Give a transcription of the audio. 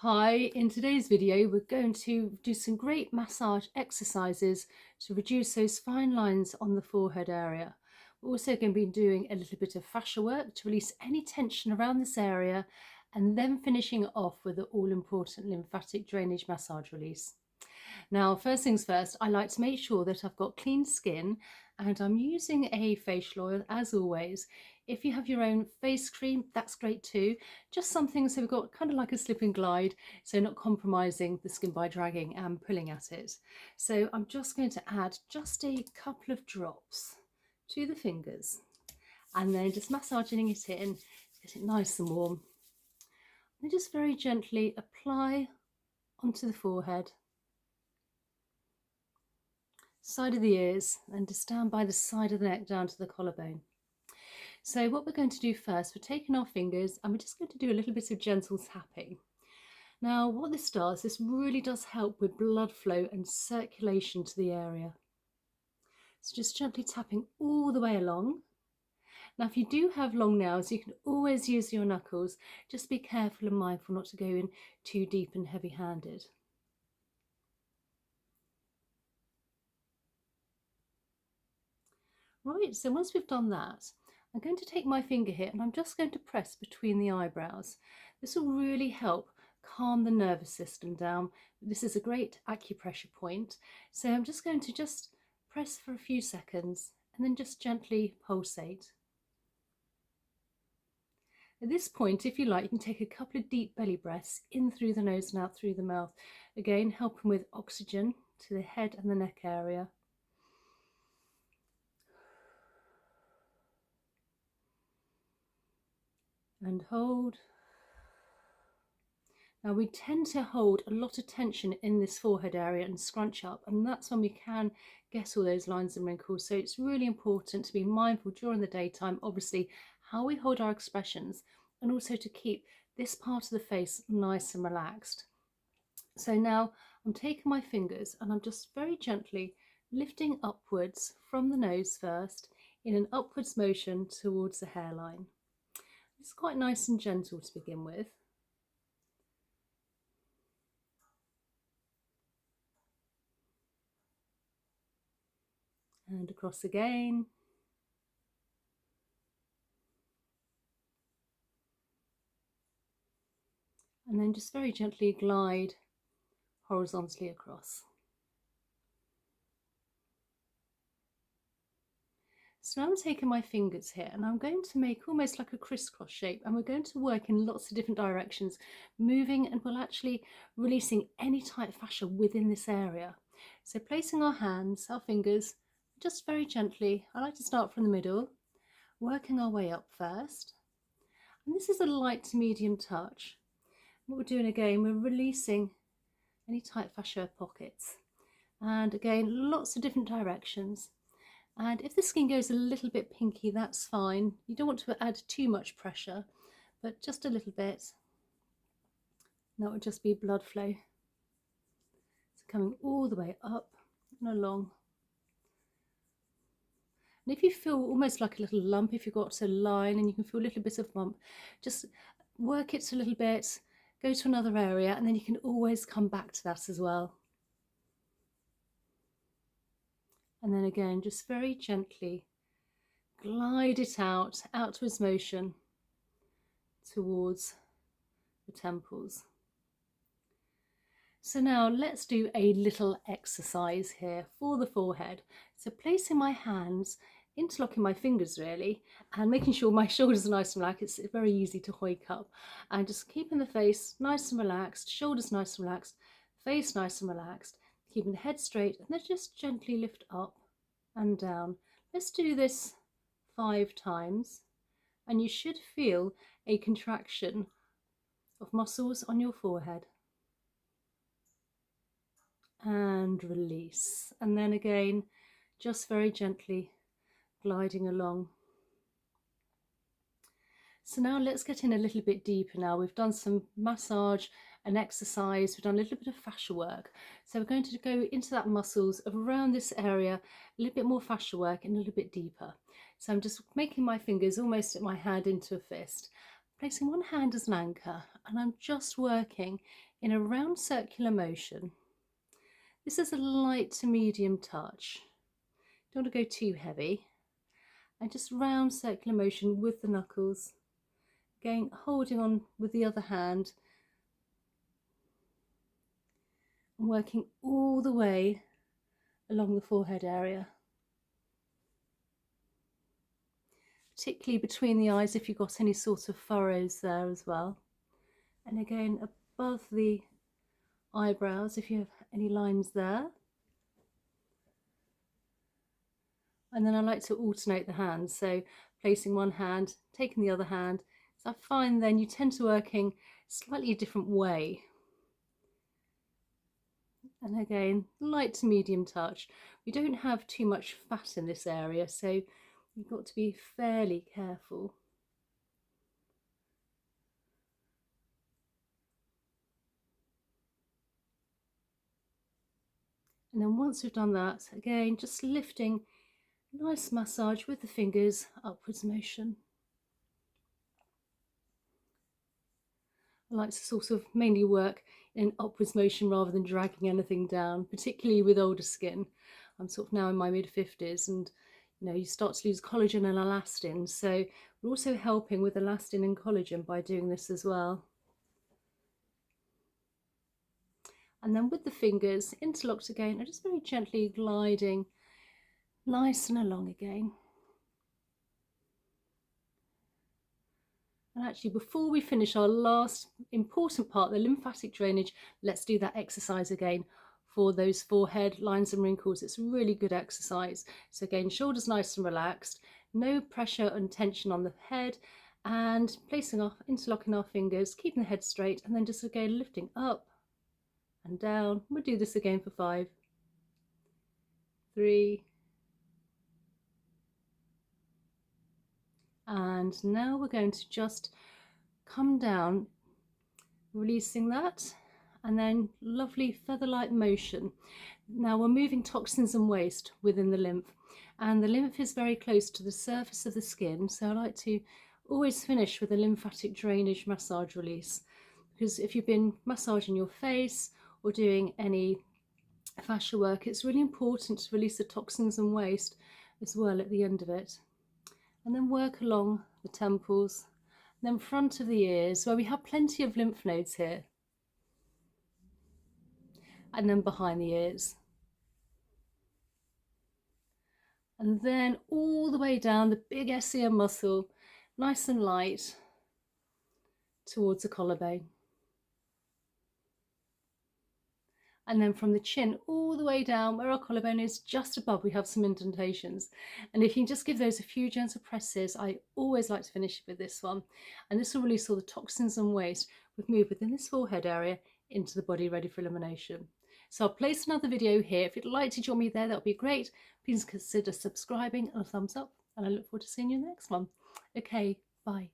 Hi, in today's video we're going to do some great massage exercises to reduce those fine lines on the forehead area. We're also going to be doing a little bit of fascia work to release any tension around this area and then finishing it off with the all-important lymphatic drainage massage release. Now, first things first, I like to make sure that I've got clean skin and I'm using a facial oil as always. If you have your own face cream, that's great too. Just something so we've got kind of like a slip and glide, so not compromising the skin by dragging and pulling at it. So I'm just going to add just a couple of drops to the fingers and then just massaging it in, get it nice and warm. And just very gently apply onto the forehead, side of the ears, and just down by the side of the neck down to the collarbone. So what we're going to do first, we're taking our fingers and we're just going to do a little bit of gentle tapping. Now what this does, this really does help with blood flow and circulation to the area. So just gently tapping all the way along. Now if you do have long nails, you can always use your knuckles. Just be careful and mindful not to go in too deep and heavy-handed. Right, so once we've done that, I'm going to take my finger here and I'm just going to press between the eyebrows. This will really help calm the nervous system down. This is a great acupressure point. So I'm just going to press for a few seconds and then just gently pulsate. At this point, if you like, you can take a couple of deep belly breaths in through the nose and out through the mouth. Again, helping with oxygen to the head and the neck area. And hold. Now we tend to hold a lot of tension in this forehead area and scrunch up, and that's when we can get all those lines and wrinkles. So it's really important to be mindful during the daytime, obviously, how we hold our expressions, and also to keep this part of the face nice and relaxed. So now I'm taking my fingers and I'm just very gently lifting upwards from the nose first in an upwards motion towards the hairline. It's quite nice and gentle to begin with. And across again. And then just very gently glide horizontally across. So now I'm taking my fingers here and I'm going to make almost like a crisscross shape, and we're going to work in lots of different directions, moving, and we're actually releasing any tight fascia within this area. So placing our hands, our fingers, just very gently, I like to start from the middle, working our way up first. And this is a light to medium touch. What we're doing again, we're releasing any tight fascia pockets. And again, lots of different directions. And if the skin goes a little bit pinky, that's fine. You don't want to add too much pressure, but just a little bit. That would just be blood flow. So coming all the way up and along. And if you feel almost like a little lump, if you've got a line and you can feel a little bit of bump, just work it a little bit, go to another area, and then you can always come back to that as well. And then again, just very gently glide it out, outwards motion towards the temples. So now let's do a little exercise here for the forehead. So placing my hands, interlocking my fingers really, and making sure my shoulders are nice and relaxed. It's very easy to hoik up, and just keeping the face nice and relaxed, shoulders nice and relaxed, face nice and relaxed, keeping the head straight, and then just gently lift up and down. Let's do this 5 times, and you should feel a contraction of muscles on your forehead. And release, and then again just very gently gliding along. So now let's get in a little bit deeper. Now we've done some massage and exercise, we've done a little bit of fascia work, so we're going to go into that muscles of around this area, a little bit more fascia work and a little bit deeper. So I'm just making my fingers almost at my hand into a fist, placing one hand as an anchor, and I'm just working in a round circular motion. This is a light to medium touch. Don't want to go too heavy. And just round circular motion with the knuckles. Again, holding on with the other hand and working all the way along the forehead area. Particularly between the eyes if you've got any sort of furrows there as well. And again, above the eyebrows if you have any lines there. And then I like to alternate the hands, so placing one hand, taking the other hand. So I find then you tend to working slightly a different way. And again, light to medium touch. We don't have too much fat in this area, so you've got to be fairly careful. And then once we've done that, again, just lifting, nice massage with the fingers, upwards motion. I like to sort of mainly work in upwards motion rather than dragging anything down, particularly with older skin. I'm sort of now in my mid-50s, and you start to lose collagen and elastin, so we're also helping with elastin and collagen by doing this as well. And then with the fingers interlocked again, I'm just very gently gliding nice and along again. And actually, before we finish our last important part, the lymphatic drainage, let's do that exercise again for those forehead lines and wrinkles. It's a really good exercise. So again, shoulders nice and relaxed, no pressure and tension on the head, and interlocking our fingers, keeping the head straight, and then just again lifting up and down. We'll do this again for 5, 3, and now we're going to just come down, releasing that, and then lovely feather-like motion. Now we're moving toxins and waste within the lymph, and the lymph is very close to the surface of the skin, so I like to always finish with a lymphatic drainage massage release, because if you've been massaging your face or doing any fascia work, it's really important to release the toxins and waste as well at the end of it. And then work along the temples, and then front of the ears where we have plenty of lymph nodes here, and then behind the ears, and then all the way down the big SCM muscle, nice and light, towards the collarbone. And then from the chin all the way down where our collarbone is, just above, we have some indentations. And if you can just give those a few gentle presses, I always like to finish with this one. And this will release all the toxins and waste we've moved within this forehead area into the body, ready for elimination. So I'll place another video here. If you'd like to join me there, that would be great. Please consider subscribing and a thumbs up. And I look forward to seeing you in the next one. Okay, bye.